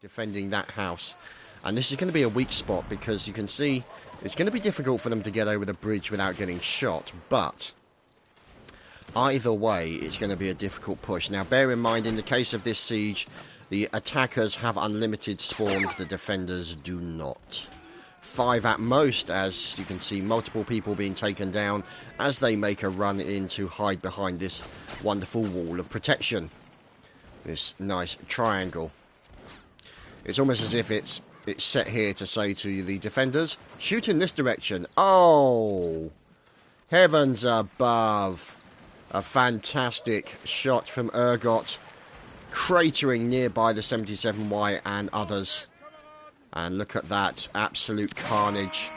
defending that house. And this is going to be a weak spot because you can see it's going to be difficult for them to get over the bridge without getting shot. But either way, it's going to be a difficult push. Now, bear in mind, in the case of this siege, the attackers have unlimited spawns, the defenders do not. 5 at most, as you can see, multiple people being taken down as they make a run in to hide behind this wonderful wall of protection. This nice triangle. It's almost as if it's set here to say to the defenders, shoot in this direction. Oh! Heavens above! A fantastic shot from Ergot, cratering nearby the 77Y and others. And look at that, absolute carnage.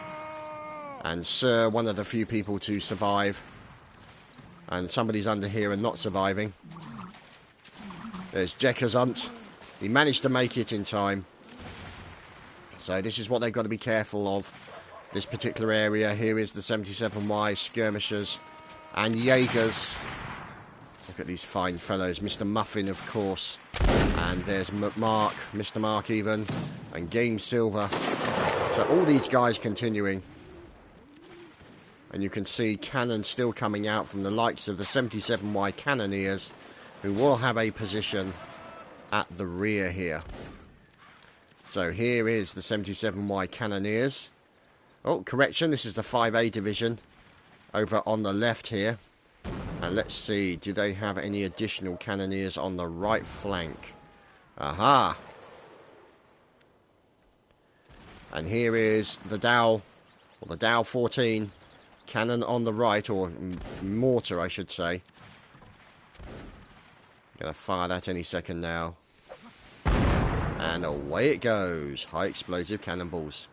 And Sir, one of the few people to survive. And somebody's under here and not surviving. There's Jekkazunt. He managed to make it in time. So this is what they've got to be careful of. This particular area. Here is the 77Y skirmishers and Jaegers. Look at these fine fellows. Mr. Muffin, of course. And there's Mark, Mr. Mark even. And Game Silver. So all these guys continuing. And you can see cannons still coming out from the likes of the 77Y cannoneers, who will have a position at the rear here. So here is the 77Y cannoneers. Oh, correction, this is the 5A division over on the left here. And let's see, do they have any additional cannoneers on the right flank? Aha! And here is the Dow, or the Dow 14 cannon on the right, or mortar, I should say. Gonna fire that any second now. And away it goes. High explosive cannonballs.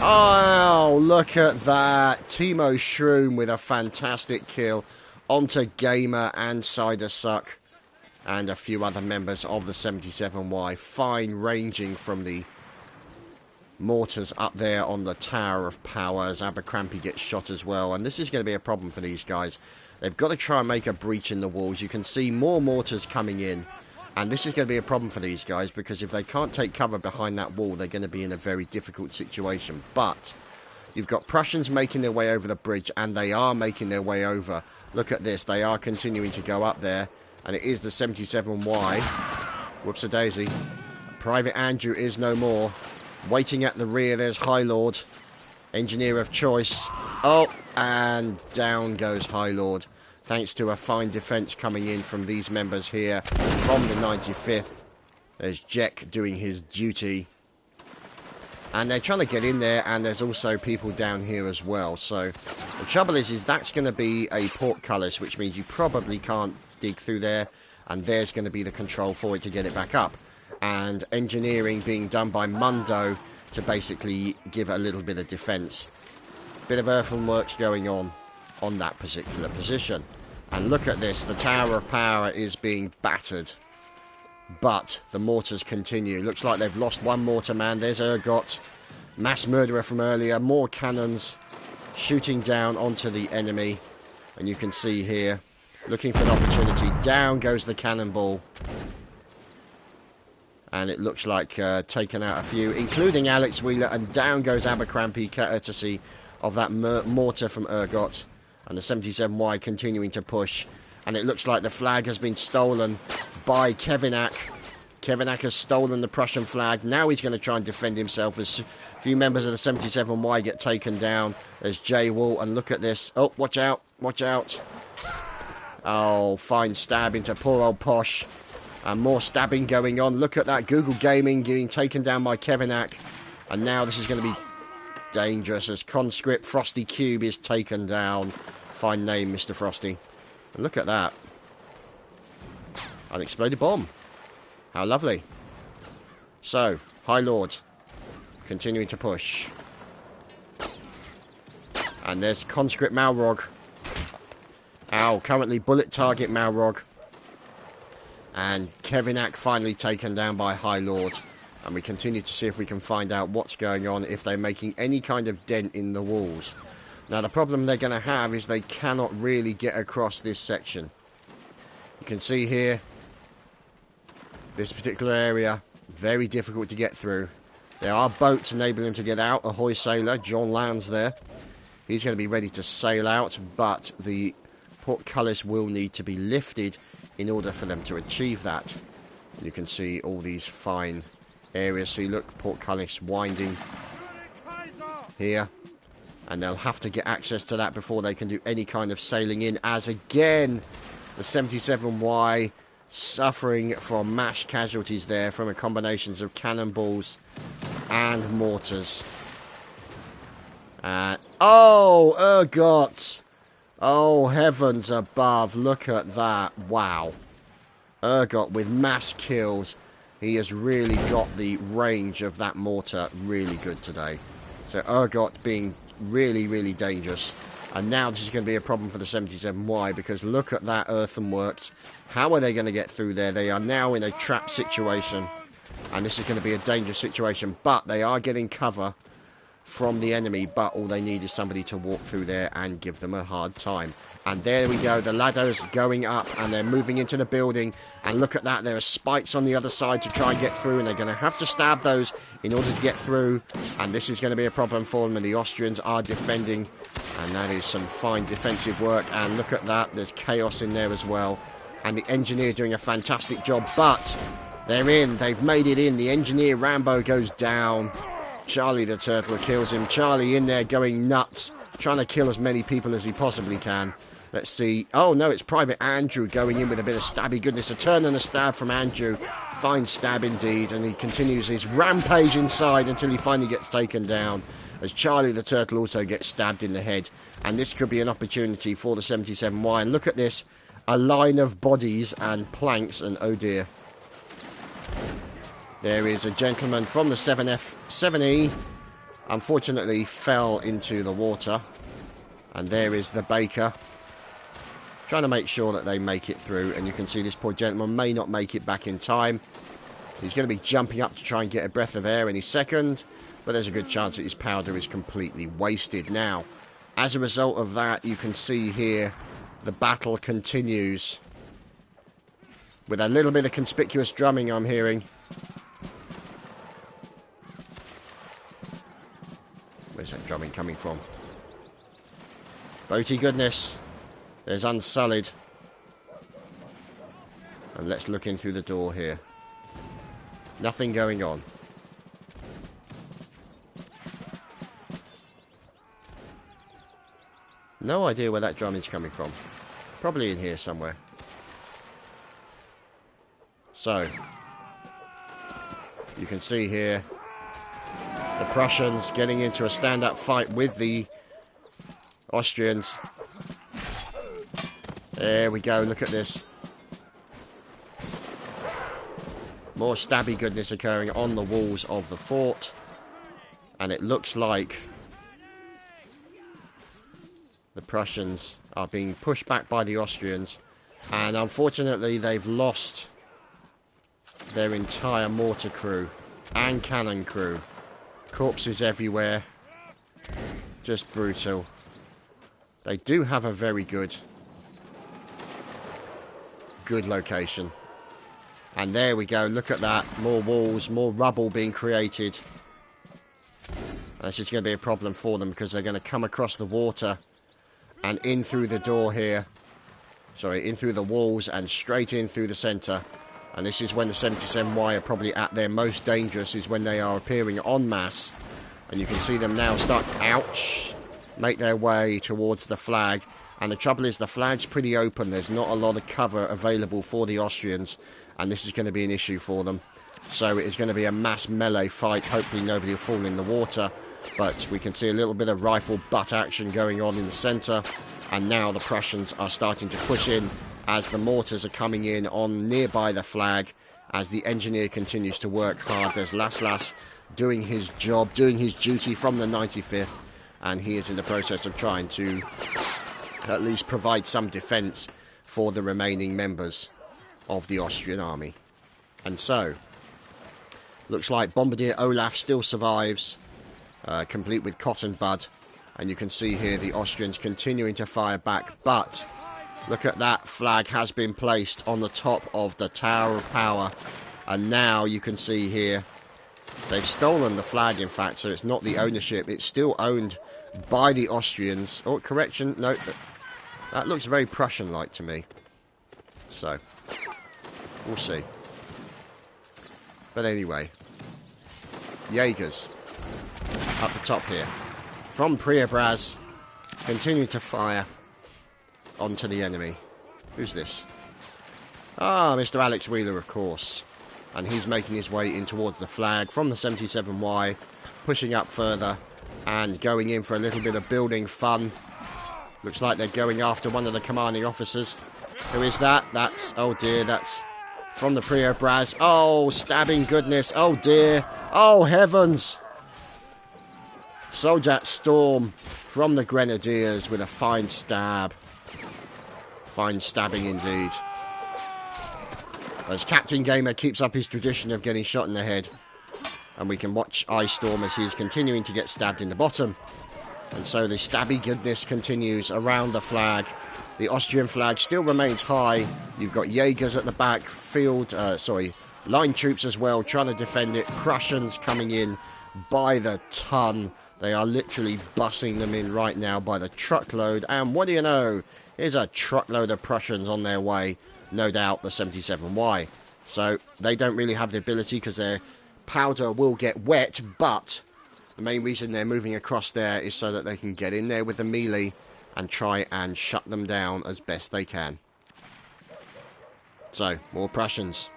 Oh, look at that. Timo Shroom with a fantastic kill onto Gamer and Cider Suck. And a few other members of the 77Y. Fine ranging from the mortars up there on the Tower of Power as Abercrombie gets shot as well. And this is going to be a problem for these guys. They've got to try and make a breach in the walls. You can see more mortars coming in. And this is going to be a problem for these guys, because if they can't take cover behind that wall, they're going to be in a very difficult situation. But you've got Prussians making their way over the bridge, and they are making their way over. Look at this. They are continuing to go up there. And it is the 77Y. Whoops-a-daisy. Private Andrew is no more. Waiting at the rear, there's High Lord. Engineer of choice. Oh, and down goes High Lord. Thanks to a fine defence coming in from these members here from the 95th. There's Jack doing his duty. And they're trying to get in there, and there's also people down here as well. So the trouble is that's going to be a portcullis, which means you probably can't dig through there. And there's going to be the control for it to get it back up. And engineering being done by Mundo to basically give a little bit of defence. Bit of earthworks going on that particular position. And look at this, the Tower of Power is being battered. But the mortars continue. Looks like they've lost one mortar man. There's Ergot, mass murderer from earlier. More cannons shooting down onto the enemy. And you can see here, looking for an opportunity. Down goes the cannonball. And it looks like taken out a few, including Alex Wheeler. And down goes Abercrombie, courtesy of that mortar from Ergot. And the 77Y continuing to push. And it looks like the flag has been stolen by Kevinak. Kevinak has stolen the Prussian flag. Now he's going to try and defend himself as a few members of the 77Y get taken down. There's Jay Wall. And look at this. Oh, watch out. Watch out. Oh, fine stab into poor old Posh. And more stabbing going on. Look at that. Google Gaming getting taken down by Kevinak. And now this is going to be dangerous as Conscript Frosty Cube is taken down. Fine name, Mr. Frosty. And look at that. Unexploded bomb. How lovely. So, High Lord. Continuing to push. And there's Conscript Malrog. Ow, currently bullet target Malrog. And Kevinak finally taken down by High Lord. And we continue to see if we can find out what's going on, if they're making any kind of dent in the walls. Now, the problem they're going to have is they cannot really get across this section. You can see here, this particular area Very difficult to get through. There are boats enabling him to get out. Ahoy sailor, John Lands there. He's going to be ready to sail out, but the portcullis will need to be lifted in order for them to achieve that. And you can see all these fine areas. See, look, portcullis winding here. And they'll have to get access to that before they can do any kind of sailing in. As again, the 77Y suffering from mass casualties there from a combinations of cannonballs and mortars. Oh, Ergot! Oh, heavens above, look at that. Wow. Ergot with mass kills. He has really got the range of that mortar really good today. So Ergot being really, really dangerous. And now this is going to be a problem for the 77Y, because look at that earthworks. How are they going to get through there? They are now in a trap situation. And this is going to be a dangerous situation. But they are getting cover from the enemy. But all they need is somebody to walk through there and give them a hard time. And there we go. The ladder's going up and they're moving into the building. And look at that. There are spikes on the other side to try and get through. And they're going to have to stab those in order to get through. And this is going to be a problem for them. And the Austrians are defending. And that is some fine defensive work. And look at that. There's chaos in there as well. And the engineer doing a fantastic job. But they're in. They've made it in. The engineer Rambo goes down. Charlie the Turtle kills him. Charlie in there going nuts. Trying to kill as many people as he possibly can. Let's see. Oh, no, it's Private Andrew going in with a bit of stabby goodness. A turn and a stab from Andrew. Fine stab indeed. And he continues his rampage inside until he finally gets taken down. As Charlie the Turtle also gets stabbed in the head. And this could be an opportunity for the 77Y. And look at this. A line of bodies and planks. And oh dear. There is a gentleman from the 7E. Unfortunately fell into the water. And there is the baker. Trying to make sure that they make it through. And you can see this poor gentleman may not make it back in time. He's going to be jumping up to try and get a breath of air any second. But there's a good chance that his powder is completely wasted. Now, as a result of that, you can see here the battle continues. With a little bit of conspicuous drumming I'm hearing. Where's that drumming coming from? Boaty goodness. There's Unsullied. And let's look in through the door here. Nothing going on. No idea where that drumming's coming from. Probably in here somewhere. So, you can see here the Prussians getting into a stand-up fight with the Austrians. There we go, look at this. More stabby goodness occurring on the walls of the fort. And it looks like the Prussians are being pushed back by the Austrians. And unfortunately they've lost their entire mortar crew and cannon crew. Corpses everywhere. Just brutal. They do have a very good location. And there we go, look at that. More walls, more rubble being created. That's just going to be a problem for them because they're going to come across the water and in through the door here. Sorry, in through the walls and straight in through the centre. And this is when the 77Y are probably at their most dangerous, is when they are appearing en masse. And you can see them now start, ouch, make their way towards the flag. And the trouble is the flag's pretty open. There's not a lot of cover available for the Austrians. And this is going to be an issue for them. So it is going to be a mass melee fight. Hopefully nobody will fall in the water. But we can see a little bit of rifle butt action going on in the centre. And now the Prussians are starting to push in as the mortars are coming in on nearby the flag. As the engineer continues to work hard. There's Laslas doing his job, doing his duty from the 95th. And he is in the process of trying to at least provide some defence for the remaining members of the Austrian army. And so, looks like Bombardier Olaf still survives, complete with cotton bud. And you can see here the Austrians continuing to fire back. But look at that, flag has been placed on the top of the Tower of Power. And now you can see here, they've stolen the flag, in fact, so it's not the ownership. It's still owned by the Austrians. Oh, correction, no, that looks very Prussian-like to me. So, we'll see. But anyway, Jaegers up the top here. From Priebraz, continue to fire onto the enemy. Who's this? Ah, Mr. Alex Wheeler, of course. And he's making his way in towards the flag from the 77Y, pushing up further and going in for a little bit of building fun. Looks like they're going after one of the commanding officers. Who is that? That's, oh dear, that's from the Priebraz. Oh, stabbing goodness. Oh dear. Oh heavens. Soldat Storm from the Grenadiers with a fine stab. Fine stabbing indeed. As Captain Gamer keeps up his tradition of getting shot in the head. And we can watch Ice Storm as he's continuing to get stabbed in the bottom. And so the stabby goodness continues around the flag. The Austrian flag still remains high. You've got Jaegers at the back, line troops as well, trying to defend it. Prussians coming in by the ton. They are literally bussing them in right now by the truckload. And what do you know? Here's a truckload of Prussians on their way. No doubt the 77Y. So they don't really have the ability because their powder will get wet. But the main reason they're moving across there is so that they can get in there with the melee and try and shut them down as best they can. So, more Prussians.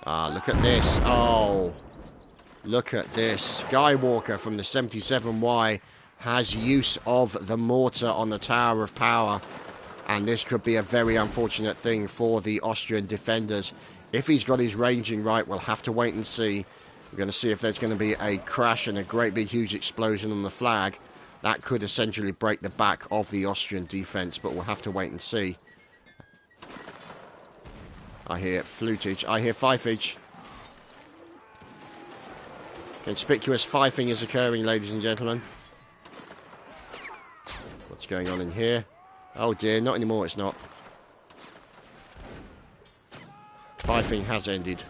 Ah, look at this. Oh, look at this. Skywalker from the 77Y has use of the mortar on the Tower of Power. And this could be a very unfortunate thing for the Austrian defenders. If he's got his ranging right, we'll have to wait and see. We're going to see if there's going to be a crash and a great big huge explosion on the flag. That could essentially break the back of the Austrian defense, but we'll have to wait and see. I hear flutage. I hear fifage. Conspicuous fifing is occurring, ladies and gentlemen. What's going on in here? Oh dear, not anymore, it's not. Fifing has ended.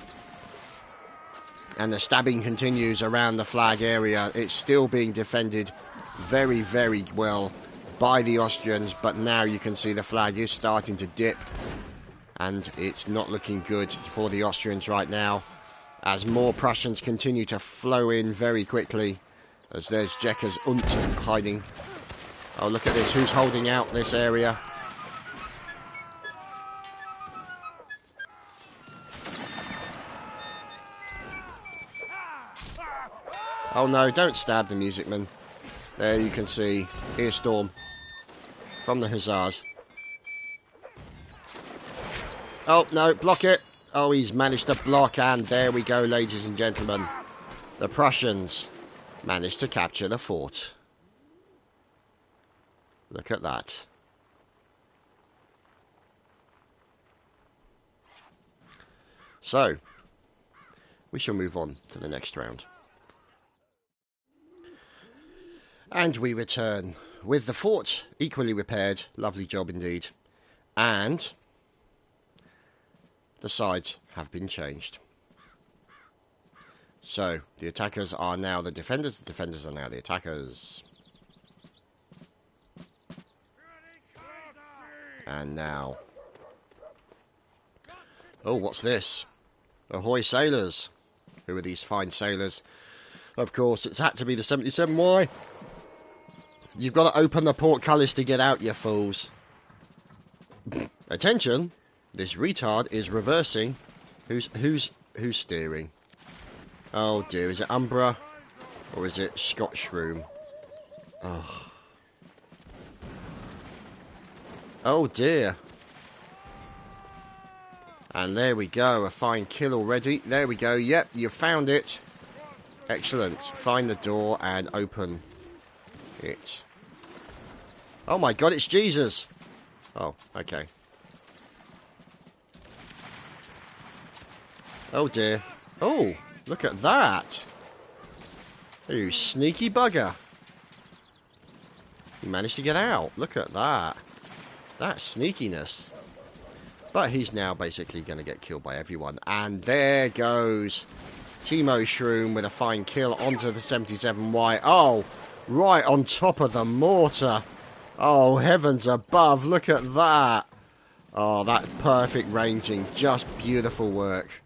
And the stabbing continues around the flag area. It's still being defended very, very well by the Austrians. But now you can see the flag is starting to dip. And it's not looking good for the Austrians right now. As more Prussians continue to flow in very quickly. As there's Jekka's Unt hiding. Oh, look at this. Who's holding out this area? Oh no, don't stab the music man. There you can see Ear Storm from the Hussars. Oh no, block it. Oh, he's managed to block, and there we go, ladies and gentlemen. The Prussians managed to capture the fort. Look at that. So, we shall move on to the next round. And we return with the fort equally repaired. Lovely job indeed. And the sides have been changed. So, the attackers are now the defenders. The defenders are now the attackers. And now... oh, what's this? Ahoy sailors. Who are these fine sailors? Of course, it's had to be the 77Y. You've got to open the portcullis to get out, you fools. Attention! This retard is reversing. Who's steering? Oh dear, is it Umbra? Or is it Scotch Shroom? Oh. Oh dear. And there we go, a fine kill already. There we go, yep, you found it. Excellent. Find the door and open it. Oh my god, it's Jesus. Oh, okay. Oh dear. Oh, look at that. You sneaky bugger. You managed to get out. Look at that. That sneakiness. But he's now basically going to get killed by everyone. And there goes Timo Shroom with a fine kill onto the 77Y. Oh, right on top of the mortar. Oh, heavens above. Look at that. Oh, that perfect ranging. Just beautiful work.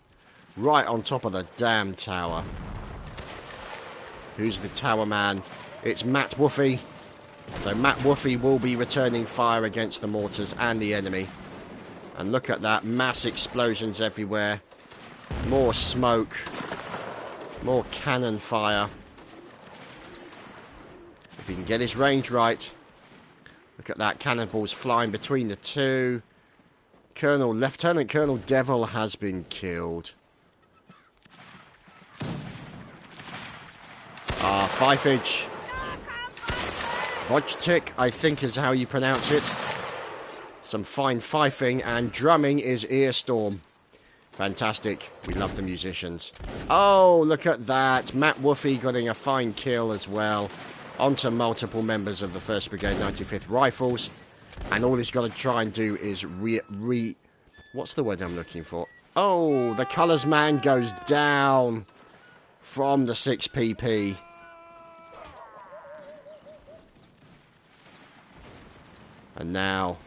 Right on top of the damn tower. Who's the tower man? It's Matt Woofy. So Matt Woofy will be returning fire against the mortars and the enemy. And look at that. Mass explosions everywhere. More smoke. More cannon fire. If he can get his range right. Look at that. Cannonballs flying between the two. Lieutenant Colonel Devil has been killed. Fifage. Wojcik, I think is how you pronounce it. Some fine fifing, and drumming is Earstorm. Fantastic. We love the musicians. Oh, look at that. Matt Woofy getting a fine kill as well. Onto multiple members of the 1st Brigade 95th Rifles. And all he's got to try and do is what's the word I'm looking for? Oh, the colours man goes down from the 6PP. And now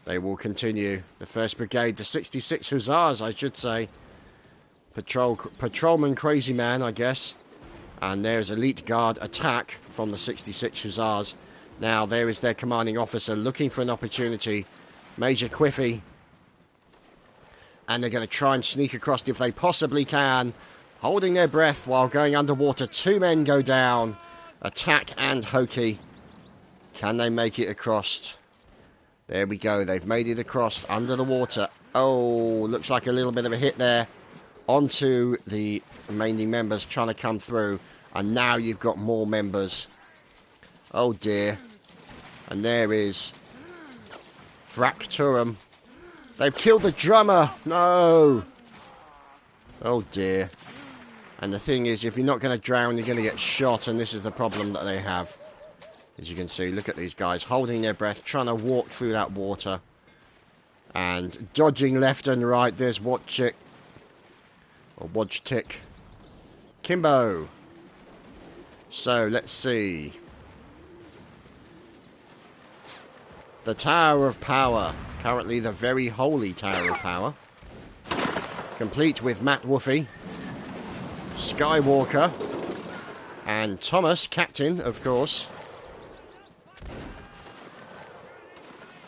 they will continue. The 1st Brigade, the 66 Hussars, I should say. Patrolman Crazy Man, I guess. And there's Elite Guard attack from the 66 Hussars. Now there is their commanding officer looking for an opportunity. Major Quiffy. And they're going to try and sneak across if they possibly can. Holding their breath while going underwater. 2 men go down. Attack and Hokey. Can they make it across? There we go. They've made it across under the water. Oh, looks like a little bit of a hit there. Onto the remaining members trying to come through. And now you've got more members. Oh dear. And there is Fracturum. They've killed the drummer. No. Oh dear. And the thing is, if you're not going to drown, you're going to get shot. And this is the problem that they have. As you can see, look at these guys holding their breath, trying to walk through that water. And dodging left and right. There's Wojcik. Or Wojcik. Kimbo. So, let's see. The Tower of Power. Currently the very holy Tower of Power. Complete with Matt Woofy. Skywalker. And Thomas, captain, of course.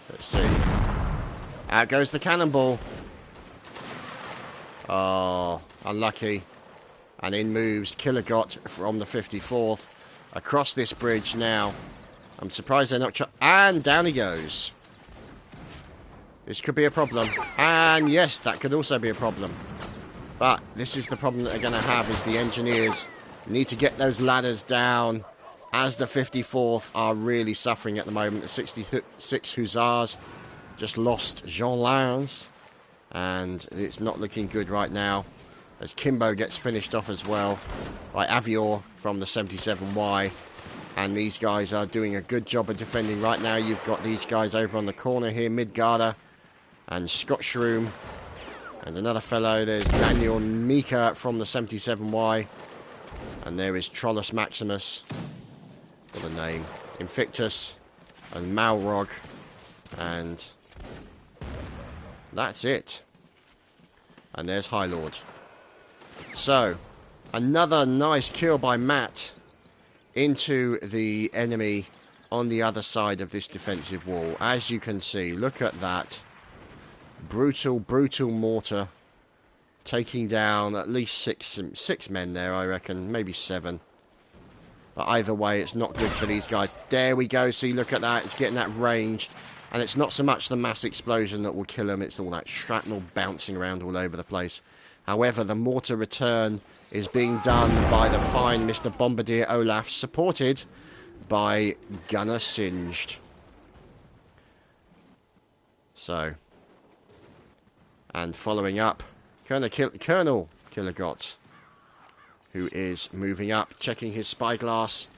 Let's see. Out goes the cannonball. Oh, unlucky. And in moves Killigot from the 54th. Across this bridge now. I'm surprised they're not... And down he goes. This could be a problem. And yes, that could also be a problem. But this is the problem that they're going to have, is the engineers need to get those ladders down, as the 54th are really suffering at the moment. The 66 Hussars just lost Jean Lance, and it's not looking good right now, as Kimbo gets finished off as well by Avior from the 77Y. And these guys are doing a good job of defending. Right now you've got these guys over on the corner here, Midgarder and Scott Shroom. And another fellow, there's Daniel Mika from the 77Y. And there is Trollus Maximus. What a name. Invictus and Malrog. And that's it. And there's High Lord. So, another nice kill by Matt into the enemy on the other side of this defensive wall. As you can see, look at that. Brutal, brutal mortar. Taking down at least six men there, I reckon. Maybe 7. But either way, it's not good for these guys. There we go. See, look at that. It's getting that range. And it's not so much the mass explosion that will kill them. It's all that shrapnel bouncing around all over the place. However, the mortar return is being done by the fine Mr. Bombardier Olaf, supported by Gunner Singed. So, and following up, Colonel Killigot, who is moving up, checking his spyglass,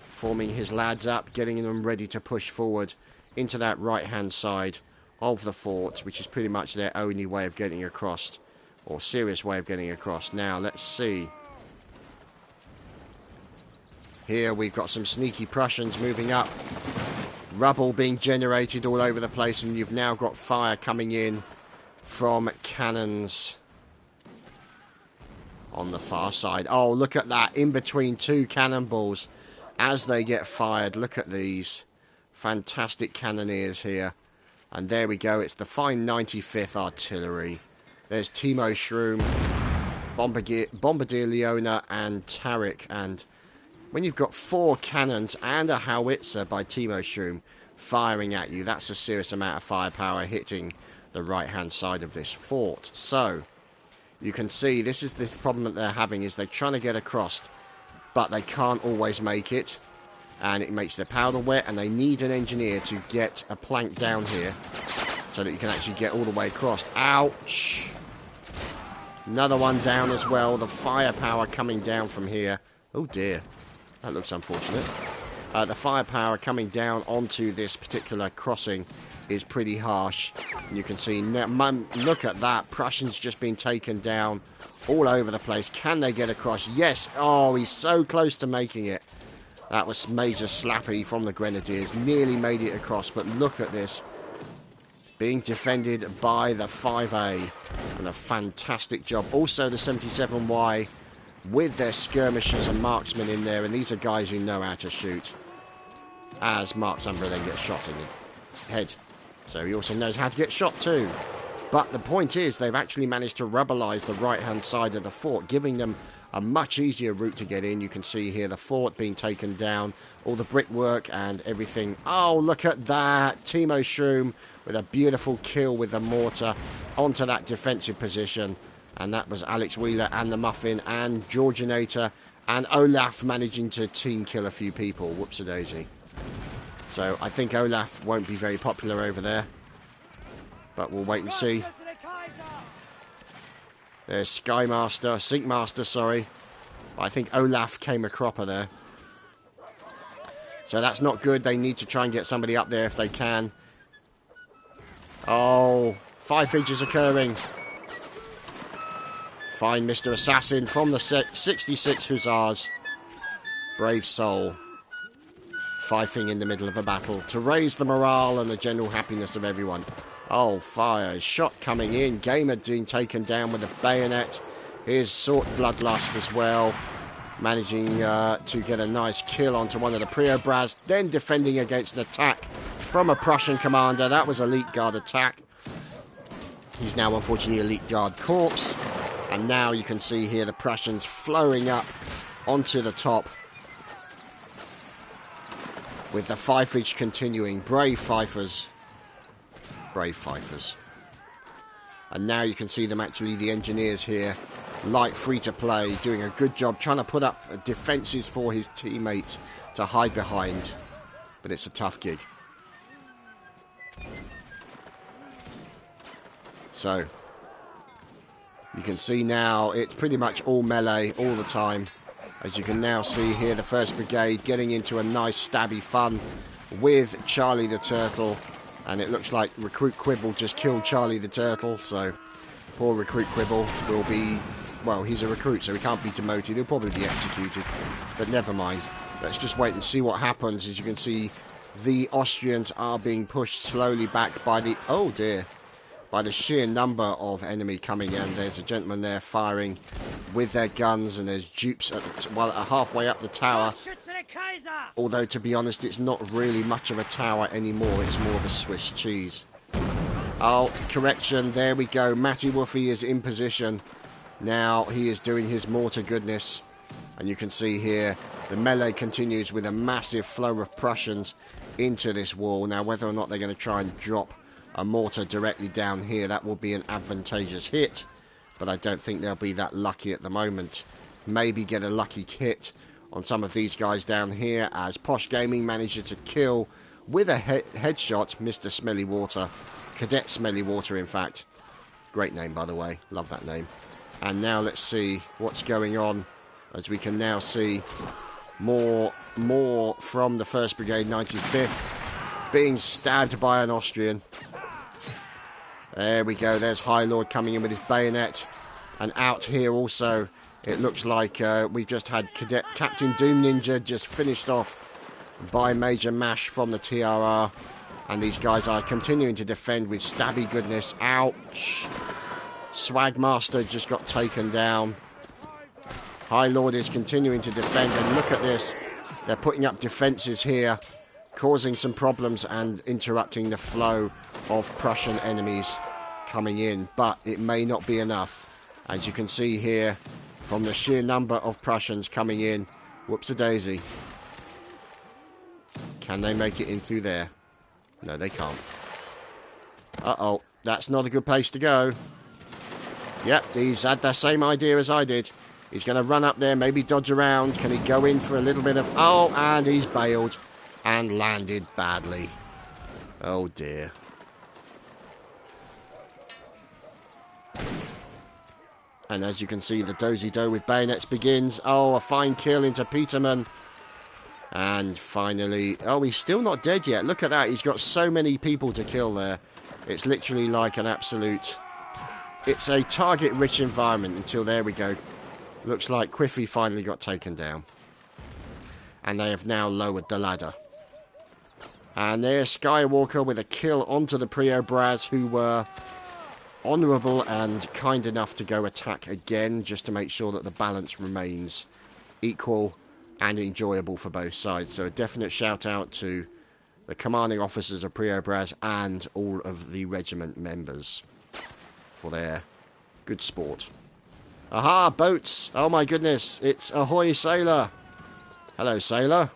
forming his lads up, getting them ready to push forward into that right-hand side of the fort, which is pretty much their only way of getting across, or serious way of getting across. Now, let's see. Here we've got some sneaky Prussians moving up. Rubble being generated all over the place, and you've now got fire coming in from cannons on the far side. Oh, look at that, in between two cannonballs as they get fired. Look at these fantastic cannoneers here. And there we go, it's the fine 95th Artillery. There's Timo Schroom, Bombardier Leona, and Tarek. And when you've got 4 cannons and a howitzer by Timo Schroom firing at you, that's a serious amount of firepower hitting the right-hand side of this fort. So, you can see this is the problem that they're having, is they're trying to get across, but they can't always make it. And it makes their powder wet, and they need an engineer to get a plank down here so that you can actually get all the way across. Ouch! Another one down as well. The firepower coming down from here. Oh dear. That looks unfortunate. The firepower coming down onto this particular crossing is pretty harsh. And you can see, look at that. Prussians just been taken down all over the place. Can they get across? Yes! Oh, he's so close to making it. That was major slappy from the Grenadiers. Nearly made it across, but look at this. Being defended by the 5A. And a fantastic job. Also the 77Y with their skirmishers and marksmen in there. And these are guys who know how to shoot. As Mark Zumbra then gets shot in the head. So he also knows how to get shot too. But the point is, they've actually managed to rubbleize the right-hand side of the fort, giving them a much easier route to get in. You can see here the fort being taken down, all the brickwork and everything. Oh, look at that. Timo Schroom with a beautiful kill with the mortar onto that defensive position. And that was Alex Wheeler and the Muffin and Georginator and Olaf managing to team kill a few people. Whoops-a-daisy. So I think Olaf won't be very popular over there. But we'll wait and see. There's Sinkmaster, sorry. But I think Olaf came a cropper there. So that's not good. They need to try and get somebody up there if they can. Oh, 5 features occurring. Fine, Mr. Assassin from the 66 Hussars. Brave soul. Fifing in the middle of a battle to raise the morale and the general happiness of everyone. Oh, fire. Shot coming in. Gamer being taken down with a bayonet. Here's Sort Bloodlust as well. Managing to get a nice kill onto one of the Priobras. Then defending against an attack from a Prussian commander. That was Elite Guard attack. He's now unfortunately Elite Guard corpse. And now you can see here the Prussians flowing up onto the top. With the fifage continuing. Brave fifers. Brave fifers. And now you can see them actually, the engineers here, light free to play, doing a good job trying to put up defences for his teammates to hide behind. But it's a tough gig. So you can see now it's pretty much all melee all the time. As you can now see here, the 1st Brigade getting into a nice stabby fun with Charlie the Turtle. And it looks like Recruit Quibble just killed Charlie the Turtle. So poor Recruit Quibble will be, well, he's a recruit, so he can't be demoted. He'll probably be executed. But never mind. Let's just wait and see what happens. As you can see, the Austrians are being pushed slowly back by the, oh dear, by the sheer number of enemy coming in. There's a gentleman there firing with their guns, and there's dupes at the halfway up the tower. Although, to be honest, it's not really much of a tower anymore. It's more of a Swiss cheese. Oh, correction. There we go. Matty Woofy is in position. Now he is doing his mortar goodness. And you can see here the melee continues with a massive flow of Prussians into this wall. Now, whether or not they're going to try and drop a mortar directly down here, that will be an advantageous hit. But I don't think they'll be that lucky at the moment. Maybe get a lucky hit on some of these guys down here, as Posh Gaming manages to kill with a headshot Mr. Smelly Water. Cadet Smelly Water, in fact. Great name, by the way. Love that name. And now let's see what's going on, as we can now see more from the 1st Brigade 95th being stabbed by an Austrian. There we go. There's High Lord coming in with his bayonet. And out here also, it looks like we've just had Cadet Captain Doom Ninja just finished off by Major Mash from the TRR. And these guys are continuing to defend with stabby goodness. Ouch. Swagmaster just got taken down. High Lord is continuing to defend. And look at this. They're putting up defences here, causing some problems and interrupting the flow of Prussian enemies coming in. But it may not be enough. As you can see here, from the sheer number of Prussians coming in. Whoops-a-daisy. Can they make it in through there? No, they can't. Uh-oh. That's not a good place to go. Yep, he's had the same idea as I did. He's going to run up there, maybe dodge around. Can he go in for a little bit of... Oh, and he's bailed. And landed badly. Oh, dear. And as you can see, the dozy-do with bayonets begins. Oh, a fine kill into Peterman. And finally... Oh, he's still not dead yet. Look at that. He's got so many people to kill there. It's literally like an absolute... It's a target-rich environment until, there we go. Looks like Quiffy finally got taken down. And they have now lowered the ladder. And there's Skywalker with a kill onto the Priobras, who were honourable and kind enough to go attack again, just to make sure that the balance remains equal and enjoyable for both sides. So a definite shout out to the commanding officers of Priobras and all of the regiment members for their good sport. Aha, boats. Oh my goodness, it's Ahoy Sailor. Hello, Sailor.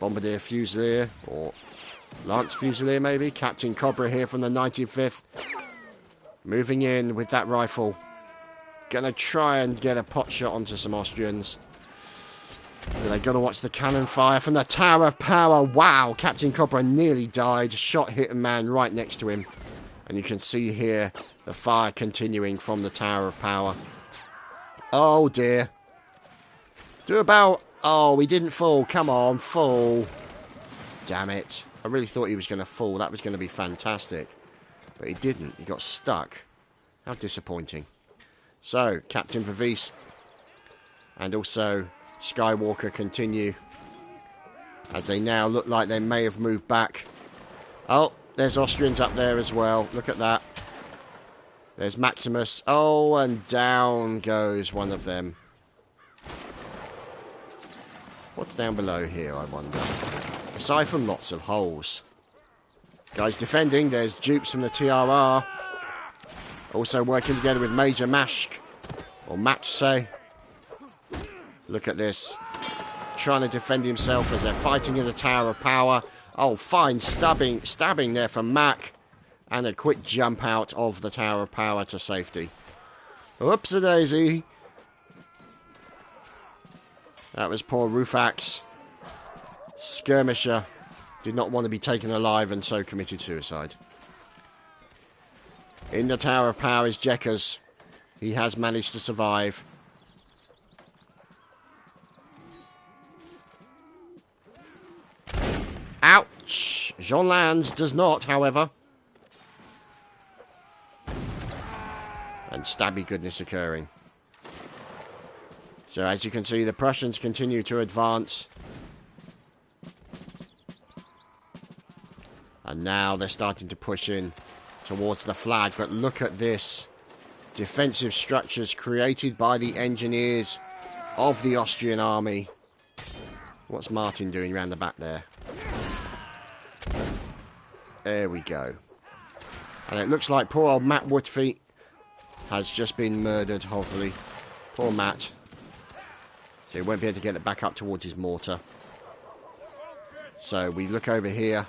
Bombardier Fusilier, or Lance Fusilier maybe. Captain Cobra here from the 95th. Moving in with that rifle. Gonna try and get a pot shot onto some Austrians. But they gotta watch the cannon fire from the Tower of Power. Wow, Captain Cobra nearly died. Shot hit a man right next to him. And you can see here the fire continuing from the Tower of Power. Oh dear. Do about... Oh, he didn't fall. Come on, fall. Damn it. I really thought he was going to fall. That was going to be fantastic. But he didn't. He got stuck. How disappointing. So, Captain Vervies and also Skywalker continue. As they now look like they may have moved back. Oh, there's Austrians up there as well. Look at that. There's Maximus. Oh, and down goes one of them. What's down below here, I wonder? Aside from lots of holes. Guys defending. There's dupes from the TRR. Also working together with Major Mashk. Or Match, say. Look at this. Trying to defend himself as they're fighting in the Tower of Power. Oh, fine stabbing there from Mac. And a quick jump out of the Tower of Power to safety. Whoops-a-daisy. That was poor Rufax. Skirmisher. Did not want to be taken alive and so committed suicide. In the Tower of Power is Jekkers. He has managed to survive. Ouch! Jean Lannes does not, however. And stabby goodness occurring. So as you can see, the Prussians continue to advance. And now they're starting to push in towards the flag. But look at this. Defensive structures created by the engineers of the Austrian army. What's Martin doing round the back there? There we go. And it looks like poor old Matt Woodfeet has just been murdered, hopefully. Poor Matt. So he won't be able to get it back up towards his mortar. So we look over here.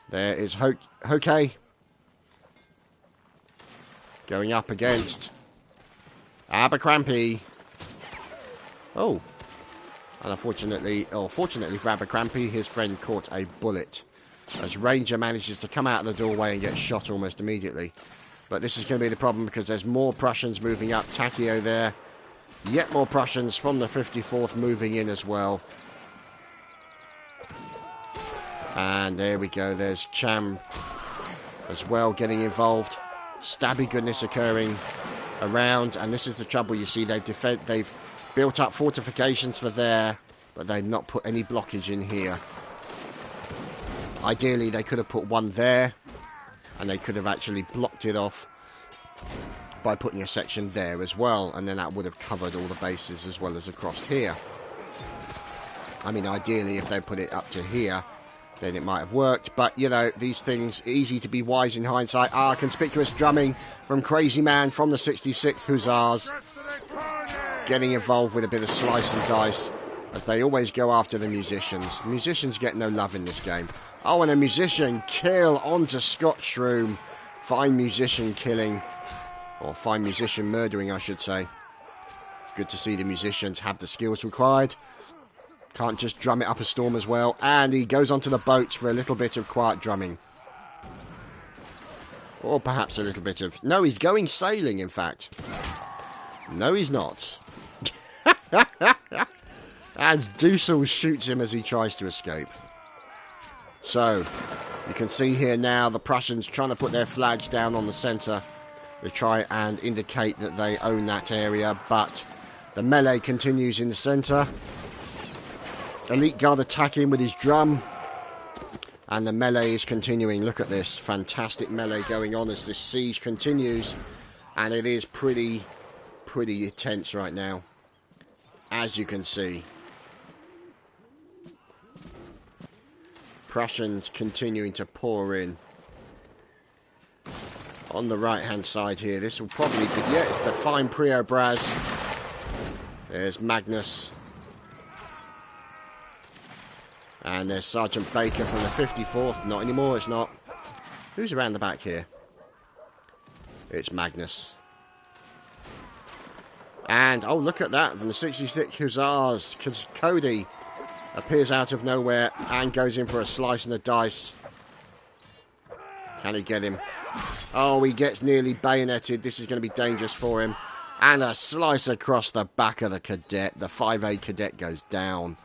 There is Hoke. Going up against Abercrombie. Oh. And unfortunately, or fortunately for Abercrombie, his friend caught a bullet. As Ranger manages to come out of the doorway and get shot almost immediately. But this is going to be the problem because there's more Prussians moving up. Takio there. Yet more Prussians from the 54th moving in as well. And there we go. There's Cham as well getting involved. Stabby goodness occurring around, and this is the trouble. You see, they've built up fortifications for there, but they've not put any blockage in here. Ideally, they could have put one there, and they could have actually blocked it off by putting a section there as well, and then that would have covered all the bases as well as across here. I mean, ideally, if they put it up to here, then it might have worked. But, you know, these things, easy to be wise in hindsight. Ah, conspicuous drumming from Crazy Man from the 66th Hussars. Getting involved with a bit of slice and dice, as they always go after the musicians. The musicians get no love in this game. Oh, and a musician kill onto Scott Shroom. Fine musician killing. Or fine musician murdering, I should say. It's good to see the musicians have the skills required. Can't just drum it up a storm as well. And he goes onto the boats for a little bit of quiet drumming. Or perhaps a little bit of... No, he's going sailing, in fact. No, he's not. As Dussel shoots him as he tries to escape. So, you can see here now the Prussians trying to put their flags down on the centre. They try and indicate that they own that area, but the melee continues in the centre. Elite Guard attacking with his drum. And the melee is continuing. Look at this fantastic melee going on as this siege continues. And it is pretty intense right now, as you can see. Prussians continuing to pour in. On the right hand side here, this will probably be, yeah, it's the fine Priobraz. There's Magnus. And there's Sergeant Baker from the 54th. Not anymore, it's not. Who's around the back here? It's Magnus. And, oh, look at that, from the 66 Hussars. Cody appears out of nowhere and goes in for a slice and a dice. Can he get him? Oh, he gets nearly bayoneted. This is going to be dangerous for him. And a slice across the back of the cadet. The 5A cadet goes down.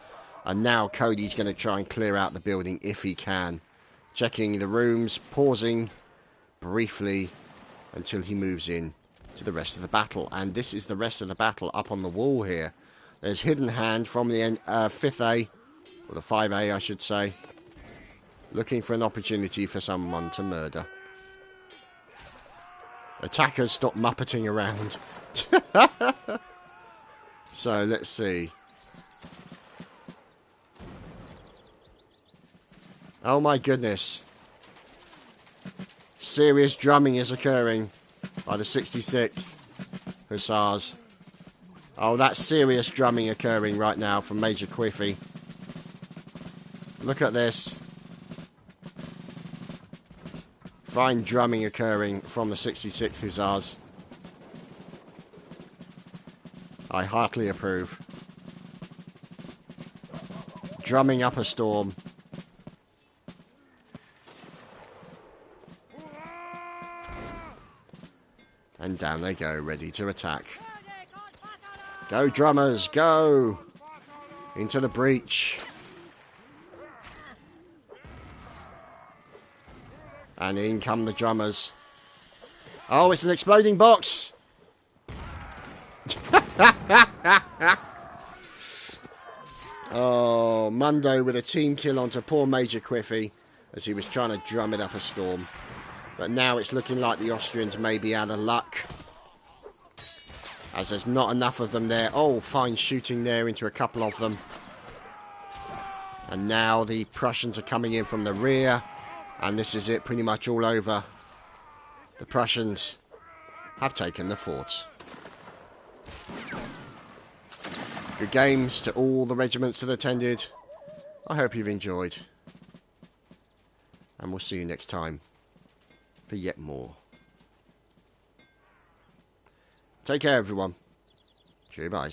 And now Cody's going to try and clear out the building if he can. Checking the rooms, pausing briefly until he moves in to the rest of the battle. And this is the rest of the battle up on the wall here. There's Hidden Hand from the 5A, or the 5A I should say, looking for an opportunity for someone to murder. Attackers stop muppeting around. So let's see. Oh my goodness. Serious drumming is occurring by the 66th Hussars. Oh, that's serious drumming occurring right now from Major Quiffy. Look at this. Fine drumming occurring from the 66th Hussars. I heartily approve. Drumming up a storm. And down they go, ready to attack. Go, drummers, go! Into the breach. And in come the drummers. Oh, it's an exploding box! Oh, Mundo with a team kill onto poor Major Quiffy as he was trying to drum it up a storm. But now it's looking like the Austrians may be out of luck, as there's not enough of them there. Oh, fine shooting there into a couple of them. And now the Prussians are coming in from the rear. And this is it, pretty much all over. The Prussians have taken the forts. Good games to all the regiments that attended. I hope you've enjoyed. And we'll see you next time for yet more. Take care, everyone. Cheers, bye.